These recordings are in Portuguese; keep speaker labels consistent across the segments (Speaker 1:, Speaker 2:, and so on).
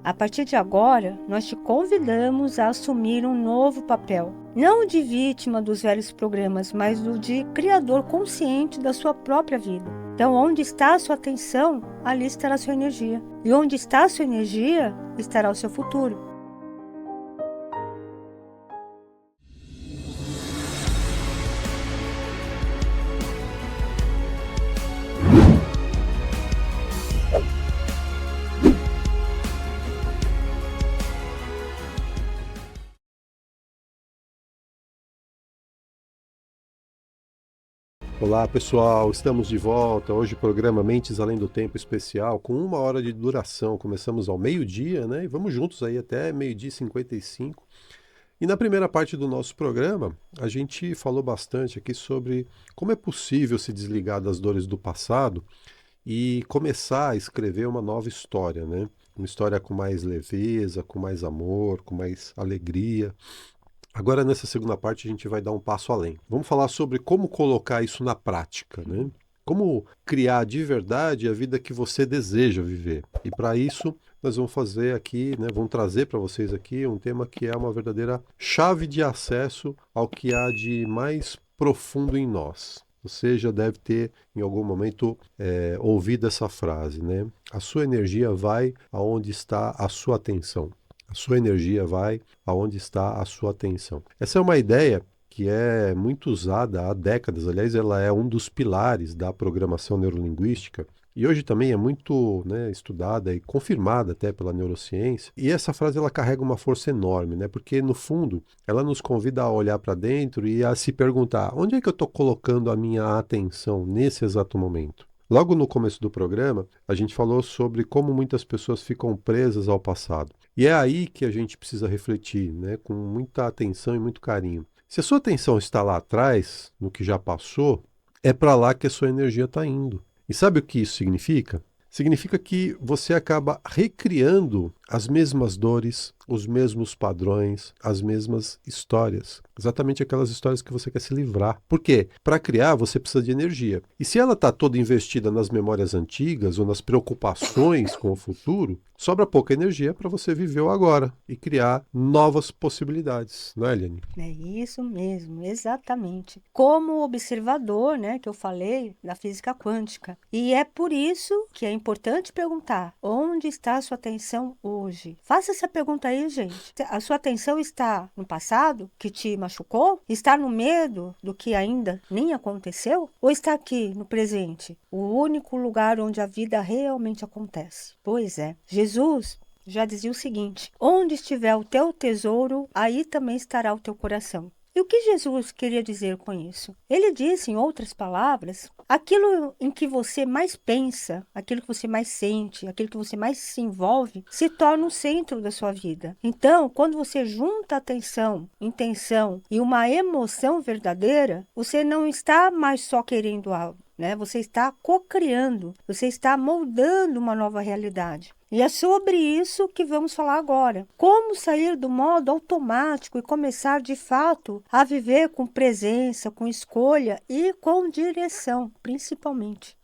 Speaker 1: A partir de agora, nós te convidamos a assumir um novo papel. Não o de vítima dos velhos programas, mas o de criador consciente da sua própria vida. Então, onde está a sua atenção, ali estará a sua energia. E onde está a sua energia, estará o seu futuro.
Speaker 2: Olá pessoal, estamos de volta. Hoje o programa Mentes Além do Tempo especial, com 1 hora de duração. Começamos ao meio-dia, né? E vamos juntos aí até meio-dia e 55. E na primeira parte do nosso programa, a gente falou bastante aqui sobre como é possível se desligar das dores do passado e começar a escrever uma nova história, né? Uma história com mais leveza, com mais amor, com mais alegria. Agora, nessa segunda parte, a gente vai dar um passo além. Vamos falar sobre como colocar isso na prática, né? Como criar de verdade a vida que você deseja viver. E para isso, nós vamos fazer aqui, né, vamos trazer para vocês aqui um tema que é uma verdadeira chave de acesso ao que há de mais profundo em nós. Você já deve ter, em algum momento, ouvido essa frase, né? A sua energia vai aonde está a sua atenção. A sua energia vai aonde está a sua atenção. Essa é uma ideia que é muito usada há décadas. Aliás, ela é um dos pilares da programação neurolinguística e hoje também é muito, né, estudada e confirmada até pela neurociência. E essa frase ela carrega uma força enorme, né? Porque no fundo ela nos convida a olhar para dentro e a se perguntar: onde é que eu estou colocando a minha atenção nesse exato momento? Logo no começo do programa, a gente falou sobre como muitas pessoas ficam presas ao passado. E é aí que a gente precisa refletir, né, com muita atenção e muito carinho. Se a sua atenção está lá atrás, no que já passou, é para lá que a sua energia está indo. E sabe o que isso significa? Significa que você acaba recriando as mesmas dores, os mesmos padrões, as mesmas histórias. Exatamente aquelas histórias que você quer se livrar. Por quê? Para criar, você precisa de energia. E se ela está toda investida nas memórias antigas ou nas preocupações com o futuro, sobra pouca energia para você viver o agora e criar novas possibilidades. Não é, Eliane?
Speaker 1: É isso mesmo, exatamente. Como observador, né, que eu falei da física quântica. E é por isso que é importante perguntar: onde está a sua atenção hoje? Faça essa pergunta aí, gente. A sua atenção está no passado, que te machucou? Está no medo do que ainda nem aconteceu? Ou está aqui, no presente, o único lugar onde a vida realmente acontece? Pois é, Jesus já dizia o seguinte: onde estiver o teu tesouro, aí também estará o teu coração. E o que Jesus queria dizer com isso? Ele disse, em outras palavras, aquilo em que você mais pensa, aquilo que você mais sente, aquilo que você mais se envolve, se torna o centro da sua vida. Então, quando você junta atenção, intenção e uma emoção verdadeira, você não está mais só querendo algo, né? Você está co-criando, você está moldando uma nova realidade. E é sobre isso que vamos falar agora. Como sair do modo automático e começar de fato a viver com presença, com escolha e com direção, principalmente.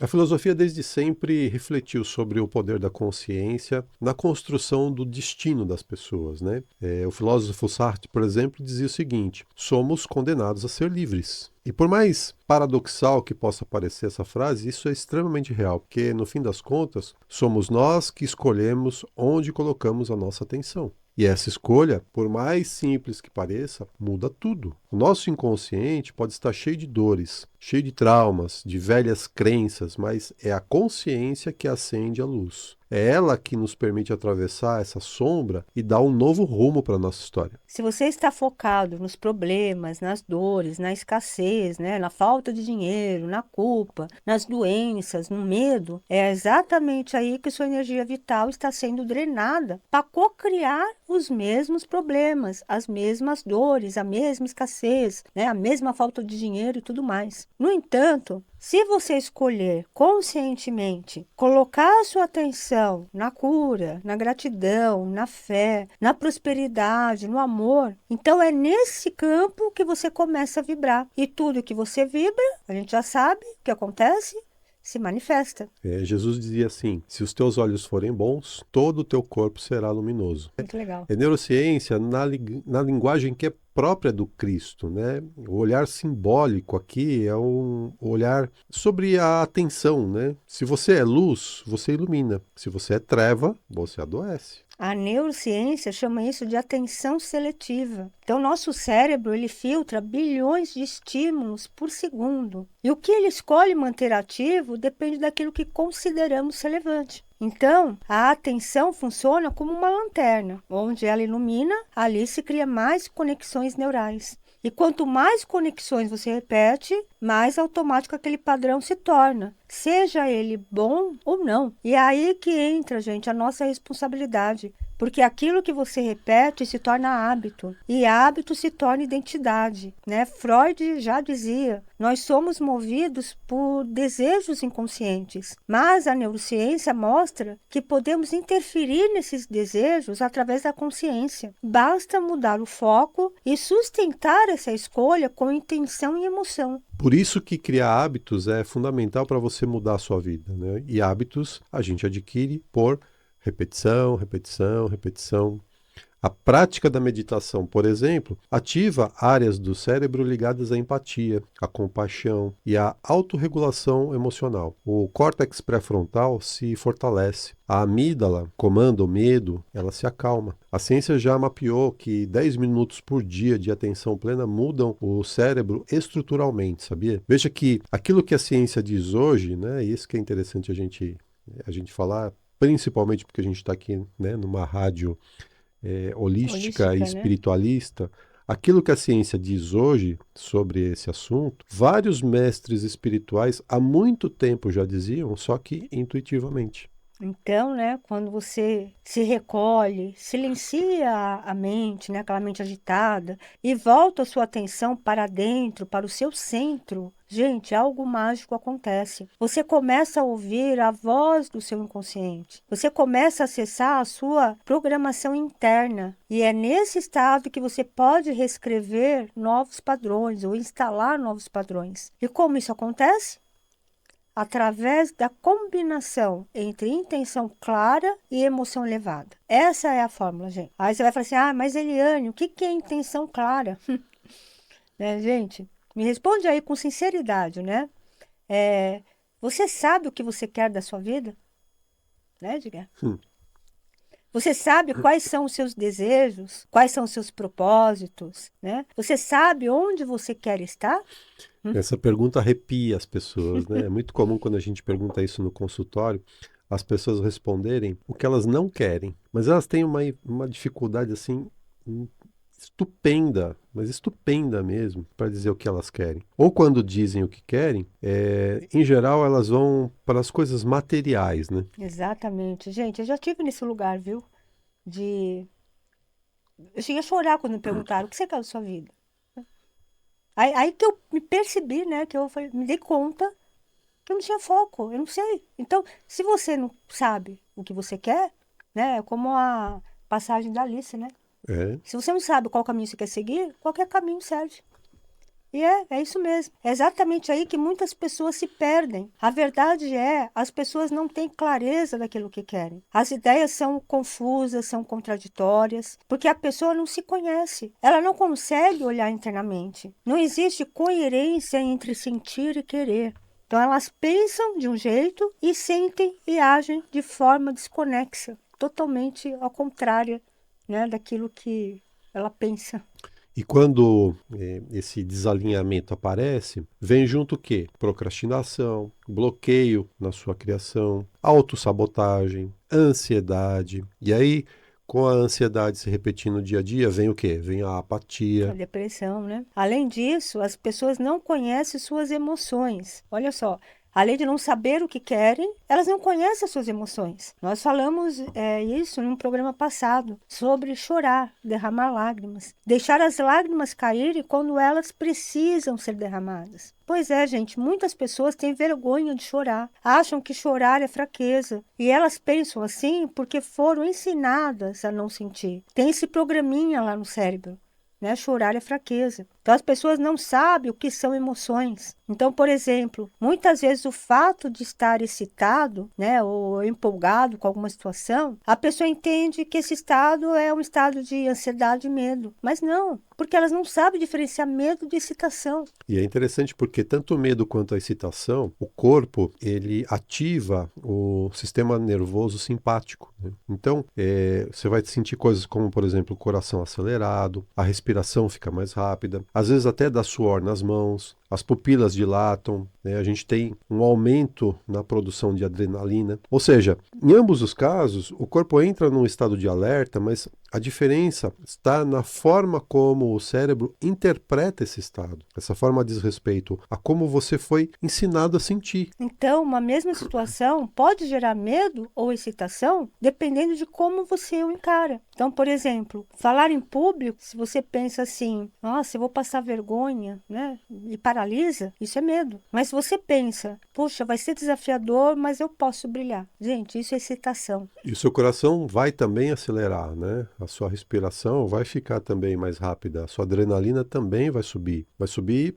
Speaker 2: A filosofia desde sempre refletiu sobre o poder da consciência na construção do destino das pessoas, né? O filósofo Sartre, por exemplo, dizia o seguinte: somos condenados a ser livres. E por mais paradoxal que possa parecer essa frase, isso é extremamente real, porque no fim das contas, somos nós que escolhemos onde colocamos a nossa atenção. E essa escolha, por mais simples que pareça, muda tudo. O nosso inconsciente pode estar cheio de dores, cheio de traumas, de velhas crenças, mas é a consciência que acende a luz. É ela que nos permite atravessar essa sombra e dar um novo rumo para a nossa história.
Speaker 1: Se você está focado nos problemas, nas dores, na escassez, né, na falta de dinheiro, na culpa, nas doenças, no medo, é exatamente aí que sua energia vital está sendo drenada para co-criar os mesmos problemas, as mesmas dores, a mesma escassez, né, a mesma falta de dinheiro e tudo mais. No entanto, se você escolher conscientemente colocar a sua atenção na cura, na gratidão, na fé, na prosperidade, no amor, então é nesse campo que você começa a vibrar. E tudo que você vibra, a gente já sabe o que acontece, se manifesta.
Speaker 2: Jesus dizia assim: se os teus olhos forem bons, todo o teu corpo será luminoso.
Speaker 1: Muito legal.
Speaker 2: É neurociência na linguagem que é própria do Cristo, né? O olhar simbólico aqui é um olhar sobre a atenção, né? Se você é luz, você ilumina. Se você é treva, você adoece.
Speaker 1: A neurociência chama isso de atenção seletiva. Então, nosso cérebro, ele filtra bilhões de estímulos por segundo. E o que ele escolhe manter ativo depende daquilo que consideramos relevante. Então, a atenção funciona como uma lanterna. Onde ela ilumina, ali se cria mais conexões neurais. E quanto mais conexões você repete, mais automático aquele padrão se torna, seja ele bom ou não. E é aí que entra, gente, a nossa responsabilidade. Porque aquilo que você repete se torna hábito, e hábito se torna identidade, né? Freud já dizia, nós somos movidos por desejos inconscientes, mas a neurociência mostra que podemos interferir nesses desejos através da consciência. Basta mudar o foco e sustentar essa escolha com intenção e emoção.
Speaker 2: Por isso que criar hábitos é fundamental para você mudar a sua vida, né? E hábitos a gente adquire por repetição, repetição, repetição. A prática da meditação, por exemplo, ativa áreas do cérebro ligadas à empatia, à compaixão e à autorregulação emocional. O córtex pré-frontal se fortalece. A amígdala comanda o medo, ela se acalma. A ciência já mapeou que 10 minutos por dia de atenção plena mudam o cérebro estruturalmente, sabia? Veja que aquilo que a ciência diz hoje, né, isso que é interessante a gente falar, principalmente porque a gente está aqui, né, numa rádio holística e
Speaker 1: Né?
Speaker 2: espiritualista, aquilo que a ciência diz hoje sobre esse assunto, vários mestres espirituais há muito tempo já diziam, só que intuitivamente.
Speaker 1: Então, né, quando você se recolhe, silencia a mente, né, aquela mente agitada, e volta a sua atenção para dentro, para o seu centro, gente, algo mágico acontece. Você começa a ouvir a voz do seu inconsciente. Você começa a acessar a sua programação interna. E é nesse estado que você pode reescrever novos padrões ou instalar novos padrões. E como isso acontece? Através da combinação entre intenção clara e emoção elevada. Essa é a fórmula, gente. Aí você vai falar assim, mas Eliane, o que é intenção clara? Né, gente, me responde aí com sinceridade, né? Você sabe o que você quer da sua vida? Né, Edgar? Você sabe quais são os seus desejos? Quais são os seus propósitos? Né? Você sabe onde você quer estar?
Speaker 2: Essa pergunta arrepia as pessoas, né? É muito comum quando a gente pergunta isso no consultório, as pessoas responderem o que elas não querem, mas elas têm uma dificuldade assim estupenda, mas estupenda mesmo, para dizer o que elas querem. Ou quando dizem o que querem, em geral elas vão para as coisas materiais, né?
Speaker 1: Exatamente. Gente, eu já estive nesse lugar, viu? Eu cheguei a chorar quando me perguntaram o que você quer da sua vida. Aí que eu me percebi, né? Que eu me dei conta que eu não tinha foco, eu não sei. Então, se você não sabe o que você quer, né? É como a passagem da Alice, né? Se você não sabe qual caminho você quer seguir, qualquer caminho serve. E é isso mesmo. É exatamente aí que muitas pessoas se perdem. A verdade as pessoas não têm clareza daquilo que querem. As ideias são confusas, são contraditórias, porque a pessoa não se conhece. Ela não consegue olhar internamente. Não existe coerência entre sentir e querer. Então elas pensam de um jeito e sentem e agem de forma desconexa, totalmente ao contrário, né, daquilo que ela pensa.
Speaker 2: E quando esse desalinhamento aparece, vem junto o quê? Procrastinação, bloqueio na sua criação, autossabotagem, ansiedade. E aí, com a ansiedade se repetindo no dia a dia, vem o quê? Vem a apatia.
Speaker 1: A depressão, né? Além disso, as pessoas não conhecem suas emoções. Olha só. Além de não saber o que querem, elas não conhecem as suas emoções. Nós falamos isso num programa passado, sobre chorar, derramar lágrimas. Deixar as lágrimas caírem quando elas precisam ser derramadas. Pois é, gente, muitas pessoas têm vergonha de chorar, acham que chorar é fraqueza. E elas pensam assim porque foram ensinadas a não sentir. Tem esse programinha lá no cérebro. Né? Chorar é fraqueza. Então as pessoas não sabem o que são emoções. Então, por exemplo, muitas vezes o fato de estar excitado, né, ou empolgado com alguma situação, a pessoa entende que esse estado é um estado de ansiedade e medo. Mas não, porque elas não sabem diferenciar medo de excitação.
Speaker 2: E é interessante porque tanto o medo quanto a excitação, o corpo, ele ativa o sistema nervoso simpático, né? Então, você vai sentir coisas como, por exemplo, o coração acelerado, a respiração fica mais rápida, às vezes até dá suor nas mãos, as pupilas dilatam, né? A gente tem um aumento na produção de adrenalina. Ou seja, em ambos os casos, o corpo entra num estado de alerta, mas a diferença está na forma como o cérebro interpreta esse estado. Essa forma diz respeito a como você foi ensinado a sentir.
Speaker 1: Então, uma mesma situação pode gerar medo ou excitação dependendo de como você o encara. Então, por exemplo, falar em público, se você pensa assim, nossa, eu vou passar vergonha, né? E paralisa, isso é medo. Mas se você pensa, puxa, vai ser desafiador, mas eu posso brilhar. Gente, isso é excitação.
Speaker 2: E o seu coração vai também acelerar, né? A sua respiração vai ficar também mais rápida, a sua adrenalina também vai subir. Vai subir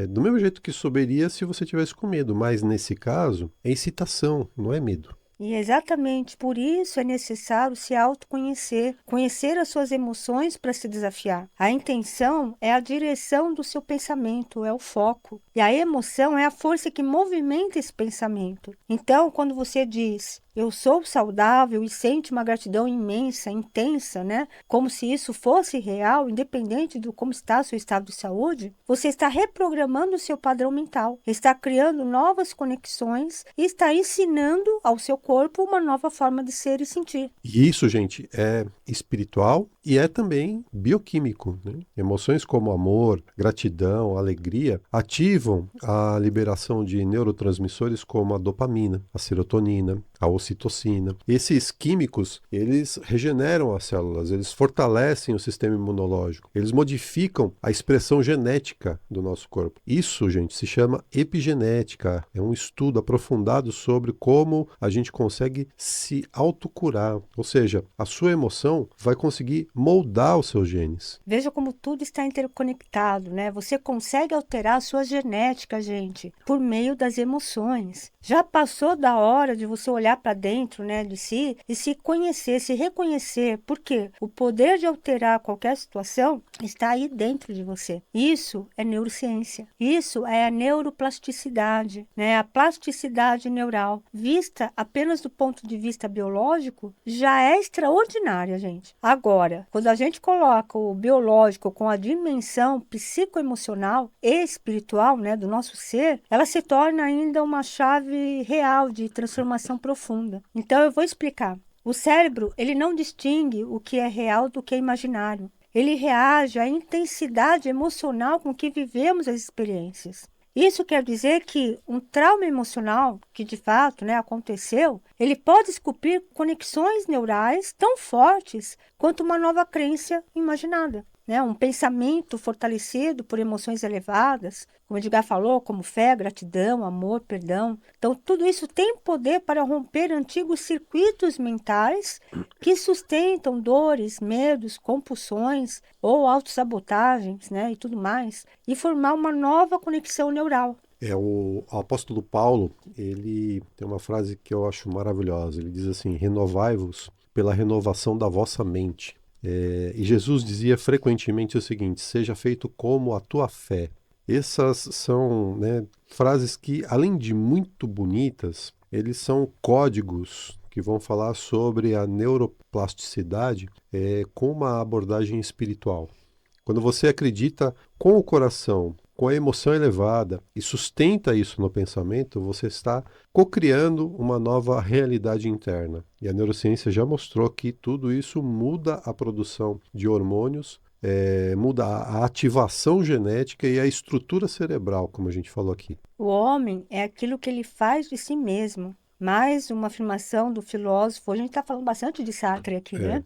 Speaker 2: do mesmo jeito que subiria se você tivesse com medo, mas nesse caso é excitação, não é medo.
Speaker 1: E exatamente por isso é necessário se autoconhecer, conhecer as suas emoções para se desafiar. A intenção é a direção do seu pensamento, é o foco. E a emoção é a força que movimenta esse pensamento. Então, quando você diz, eu sou saudável e sente uma gratidão imensa, intensa, né? Como se isso fosse real, independente do como está o seu estado de saúde, você está reprogramando o seu padrão mental, está criando novas conexões e está ensinando ao seu corpo uma nova forma de ser e sentir.
Speaker 2: E isso, gente, é espiritual e é também bioquímico, né? Emoções como amor, gratidão, alegria ativam a liberação de neurotransmissores como a dopamina, a serotonina, a ocitocina. Esses químicos, eles regeneram as células, eles fortalecem o sistema imunológico, eles modificam a expressão genética do nosso corpo. Isso, gente, se chama epigenética. É um estudo aprofundado sobre como a gente consegue se autocurar. Ou seja, a sua emoção vai conseguir moldar os seus genes.
Speaker 1: Veja como tudo está interconectado, né? Você consegue alterar a sua genética, gente, por meio das emoções. Já passou da hora de você olhar para dentro, né, de si e se conhecer, se reconhecer, porque o poder de alterar qualquer situação está aí dentro de você. Isso é neurociência. Isso é a neuroplasticidade, né? A plasticidade neural, vista apenas do ponto de vista biológico, já é extraordinária, gente. Agora, quando a gente coloca o biológico com a dimensão psicoemocional e espiritual, né, do nosso ser, ela se torna ainda uma chave real de transformação profunda. Então eu vou explicar. O cérebro, ele não distingue o que é real do que é imaginário. Ele reage à intensidade emocional com que vivemos as experiências. Isso quer dizer que um trauma emocional, que de fato, né, aconteceu, ele pode esculpir conexões neurais tão fortes quanto uma nova crença imaginada, né? Um pensamento fortalecido por emoções elevadas, como Edgar falou, como fé, gratidão, amor, perdão. Então, tudo isso tem poder para romper antigos circuitos mentais que sustentam dores, medos, compulsões ou autossabotagens, né, e tudo mais, e formar uma nova conexão neural.
Speaker 2: O apóstolo Paulo, ele tem uma frase que eu acho maravilhosa. Ele diz assim: renovai-vos pela renovação da vossa mente. E Jesus dizia frequentemente o seguinte: seja feito como a tua fé. Essas são, né, frases que, além de muito bonitas, eles são códigos que vão falar sobre a neuroplasticidade com uma abordagem espiritual. Quando você acredita com o coração, com a emoção elevada e sustenta isso no pensamento, você está cocriando uma nova realidade interna. E a neurociência já mostrou que tudo isso muda a produção de hormônios, muda a ativação genética e a estrutura cerebral, como a gente falou aqui.
Speaker 1: O homem é aquilo que ele faz de si mesmo. Mais uma afirmação do filósofo, a gente está falando bastante de Sartre aqui, né?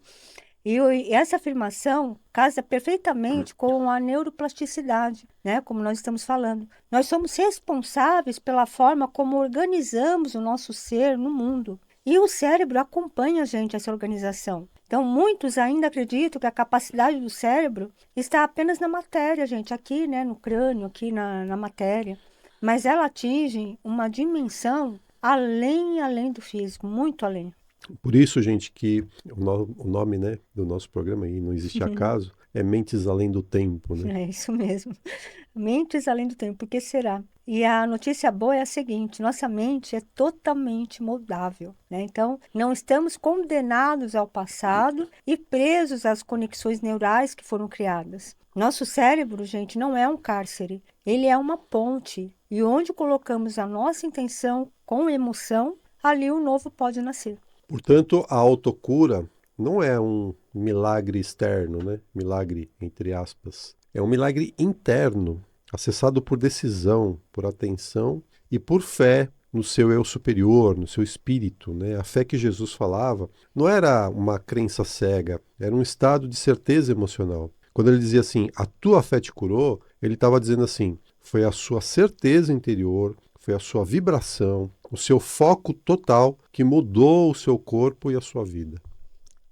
Speaker 1: E essa afirmação casa perfeitamente com a neuroplasticidade, né? Como nós estamos falando. Nós somos responsáveis pela forma como organizamos o nosso ser no mundo. E o cérebro acompanha a gente, essa organização. Então, muitos ainda acreditam que a capacidade do cérebro está apenas na matéria, gente, aqui, né, no crânio, aqui na matéria. mas ela atinge uma dimensão além do físico, muito além.
Speaker 2: Por isso, gente, que o nome, né, do nosso programa aí, não existe acaso, é Mentes Além do Tempo, né?
Speaker 1: É isso mesmo. Mentes além do tempo, por que será? E a notícia boa é a seguinte: nossa mente é totalmente moldável, né? Então, não estamos condenados ao passado e presos às conexões neurais que foram criadas. Nosso cérebro, gente, não é um cárcere, ele é uma ponte. E onde colocamos a nossa intenção com emoção, ali o novo pode nascer.
Speaker 2: Portanto, a autocura não é um milagre externo, né? Milagre, entre aspas. É um milagre interno, acessado por decisão, por atenção e por fé no seu eu superior, no seu espírito, né? A fé que Jesus falava não era uma crença cega, era um estado de certeza emocional. Quando ele dizia assim, a tua fé te curou, ele estava dizendo assim, foi a sua certeza interior, foi a sua vibração, o seu foco total que mudou o seu corpo e a sua vida.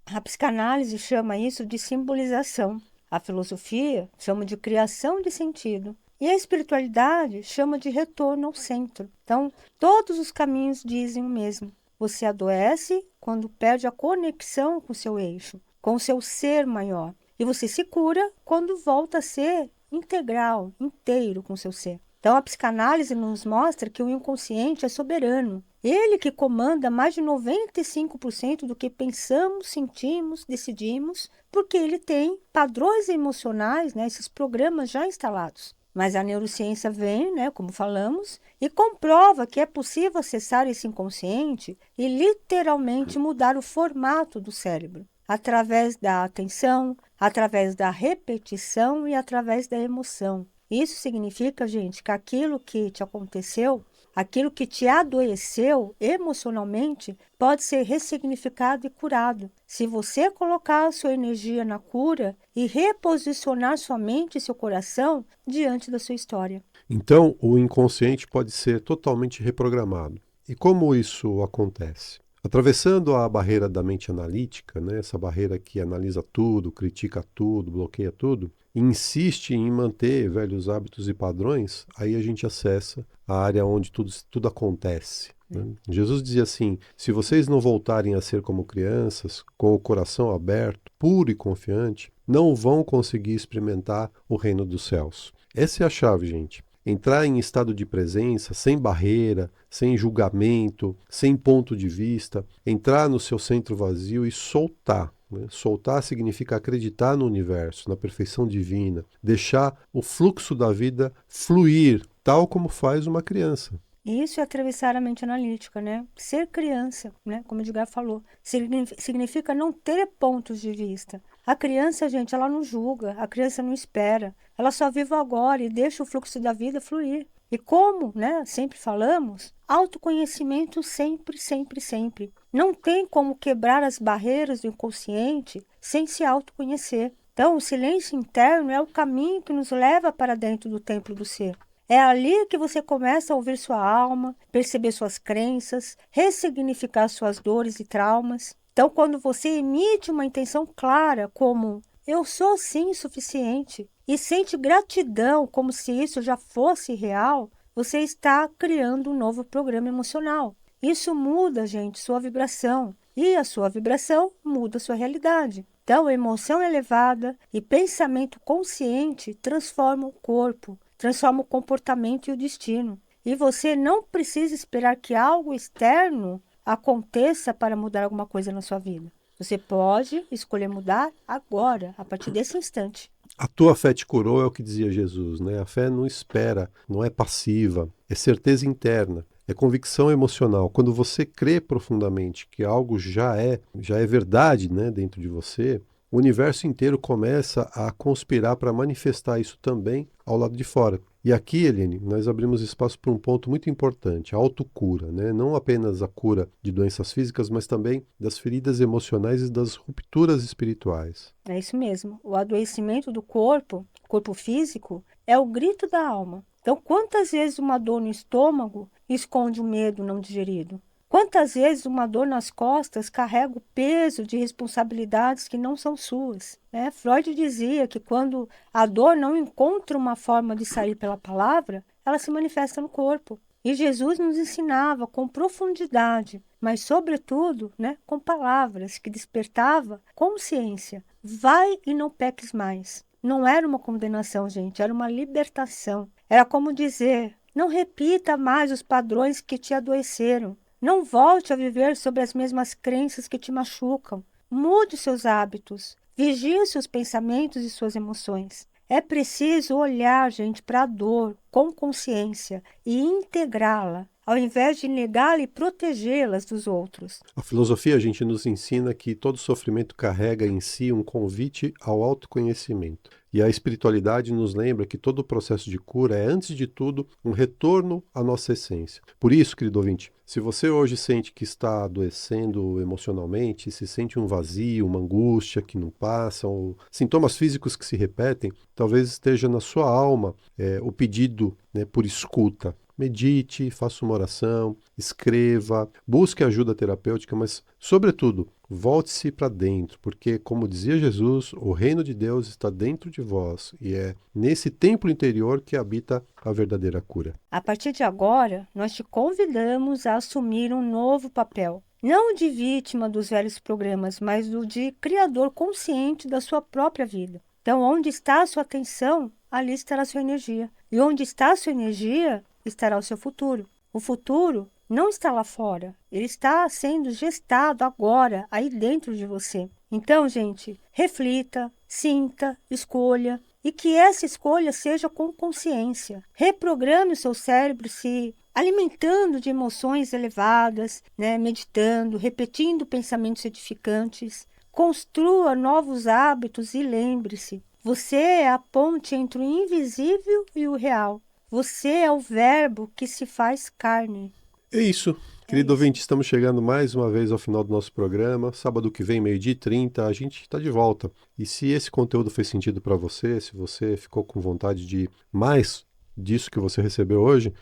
Speaker 1: A psicanálise chama isso de simbolização. A filosofia chama de criação de sentido. E a espiritualidade chama de retorno ao centro. Então, todos os caminhos dizem o mesmo. Você adoece quando perde a conexão com o seu eixo, com o seu ser maior. E você se cura quando volta a ser integral, inteiro com o seu ser. Então, a psicanálise nos mostra que o inconsciente é soberano. Ele que comanda mais de 95% do que pensamos, sentimos, decidimos, porque ele tem padrões emocionais, né, esses programas já instalados. Mas a neurociência vem, né, como falamos, e comprova que é possível acessar esse inconsciente e literalmente mudar o formato do cérebro, através da atenção, através da repetição e através da emoção. Isso significa, gente, que aquilo que te aconteceu, aquilo que te adoeceu emocionalmente, pode ser ressignificado e curado. Se você colocar a sua energia na cura e reposicionar sua mente e seu coração diante da sua história.
Speaker 2: Então, o inconsciente pode ser totalmente reprogramado. E como isso acontece? Atravessando a barreira da mente analítica, né, essa barreira que analisa tudo, critica tudo, bloqueia tudo, e insiste em manter velhos hábitos e padrões, aí a gente acessa a área onde tudo acontece. Né? Jesus dizia assim: se vocês não voltarem a ser como crianças, com o coração aberto, puro e confiante, não vão conseguir experimentar o reino dos céus. Essa é a chave, gente. Entrar em estado de presença, sem barreira, sem julgamento, sem ponto de vista, entrar no seu centro vazio e soltar. Né? Soltar significa acreditar no universo, na perfeição divina, deixar o fluxo da vida fluir, tal como faz uma criança.
Speaker 1: Isso é atravessar a mente analítica, né? Ser criança, né? Como o Edgar falou, significa não ter pontos de vista. A criança, gente, ela não julga, a criança não espera, ela só vive o agora e deixa o fluxo da vida fluir. E como, né, sempre falamos, autoconhecimento sempre, sempre, sempre. Não tem como quebrar as barreiras do inconsciente sem se autoconhecer. Então, o silêncio interno é o caminho que nos leva para dentro do templo do ser. É ali que você começa a ouvir sua alma, perceber suas crenças, ressignificar suas dores e traumas. Então, quando você emite uma intenção clara, como eu sou sim suficiente, e sente gratidão como se isso já fosse real, você está criando um novo programa emocional. Isso muda, gente, sua vibração. E a sua vibração muda a sua realidade. Então, emoção elevada e pensamento consciente transformam o corpo, transforma o comportamento e o destino. E você não precisa esperar que algo externo aconteça para mudar alguma coisa na sua vida. Você pode escolher mudar agora, a partir desse instante.
Speaker 2: A tua fé te curou, é o que dizia Jesus, né? A fé não espera, não é passiva, é certeza interna, é convicção emocional. Quando você crê profundamente que algo já é verdade, né, dentro de você, o universo inteiro começa a conspirar para manifestar isso também ao lado de fora. E aqui, Eliane, nós abrimos espaço para um ponto muito importante, a autocura, né? Não apenas a cura de doenças físicas, mas também das feridas emocionais e das rupturas espirituais.
Speaker 1: É isso mesmo. O adoecimento do corpo físico, é o grito da alma. Então, quantas vezes uma dor no estômago esconde um medo não digerido? Quantas vezes uma dor nas costas carrega o peso de responsabilidades que não são suas? Freud dizia que quando a dor não encontra uma forma de sair pela palavra, ela se manifesta no corpo. E Jesus nos ensinava com profundidade, mas sobretudo, né, com palavras que despertava consciência. Vai e não peques mais. Não era uma condenação, gente, era uma libertação. Era como dizer: não repita mais os padrões que te adoeceram. Não volte a viver sobre as mesmas crenças que te machucam. Mude seus hábitos. Vigie seus pensamentos e suas emoções. É preciso olhar, gente, para a dor com consciência e integrá-la, ao invés de negá-la e protegê-las dos outros.
Speaker 2: A filosofia, a gente nos ensina que todo sofrimento carrega em si um convite ao autoconhecimento. E a espiritualidade nos lembra que todo o processo de cura é, antes de tudo, um retorno à nossa essência. Por isso, querido ouvinte, se você hoje sente que está adoecendo emocionalmente, se sente um vazio, uma angústia que não passa, ou sintomas físicos que se repetem, talvez esteja na sua alma o pedido, né, por escuta. Medite, faça uma oração, escreva, busque ajuda terapêutica, mas, sobretudo, volte-se para dentro, porque, como dizia Jesus, o reino de Deus está dentro de vós e é nesse templo interior que habita a verdadeira cura.
Speaker 1: A partir de agora, nós te convidamos a assumir um novo papel. Não de vítima dos velhos programas, mas do de criador consciente da sua própria vida. Então, onde está a sua atenção, ali estará a sua energia. E onde está a sua energia, estará o seu futuro. O futuro não está lá fora, ele está sendo gestado agora, aí dentro de você. Então, gente, reflita, sinta, escolha, e que essa escolha seja com consciência. Reprograme o seu cérebro se alimentando de emoções elevadas, né? Meditando, repetindo pensamentos edificantes. Construa novos hábitos e lembre-se, você é a ponte entre o invisível e o real. Você é o verbo que se faz carne.
Speaker 2: É isso. Querido ouvinte, estamos chegando mais uma vez ao final do nosso programa. Sábado que vem, 12h30, a gente está de volta. E se esse conteúdo fez sentido para você, se você ficou com vontade de mais disso que você recebeu hoje,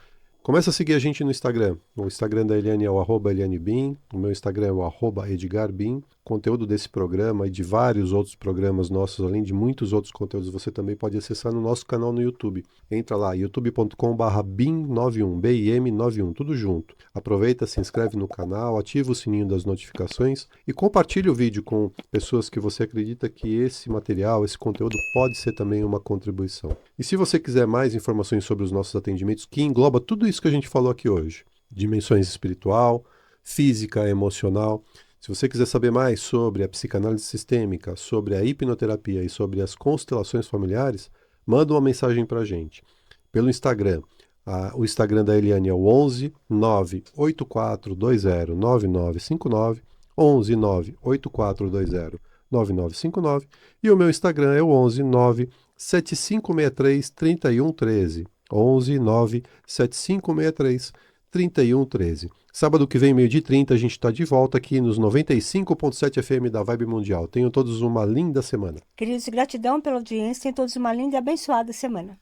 Speaker 2: começa a seguir a gente no Instagram. O Instagram da Eliane é o @ElianeBim, o meu Instagram é o @EdgarBim. O conteúdo desse programa e de vários outros programas nossos, além de muitos outros conteúdos, você também pode acessar no nosso canal no YouTube. Entra lá, youtube.com/bim91, BIM91, tudo junto. Aproveita, se inscreve no canal, ativa o sininho das notificações e compartilha o vídeo com pessoas que você acredita que esse material, esse conteúdo pode ser também uma contribuição. E se você quiser mais informações sobre os nossos atendimentos, que engloba tudo isso que a gente falou aqui hoje, dimensões espiritual, física, emocional. Se você quiser saber mais sobre a psicanálise sistêmica, sobre a hipnoterapia e sobre as constelações familiares, manda uma mensagem para a gente. Pelo Instagram. O Instagram da Eliane é o 11 98420 9959, 11 98420 9959, e o meu Instagram é o 11 97563 3113, 11 97563 3113. Sábado que vem, 12h30, a gente está de volta aqui nos 95.7 FM da Vibe Mundial. Tenham todos uma linda semana.
Speaker 1: Queridos, gratidão pela audiência. Tenham todos uma linda e abençoada semana.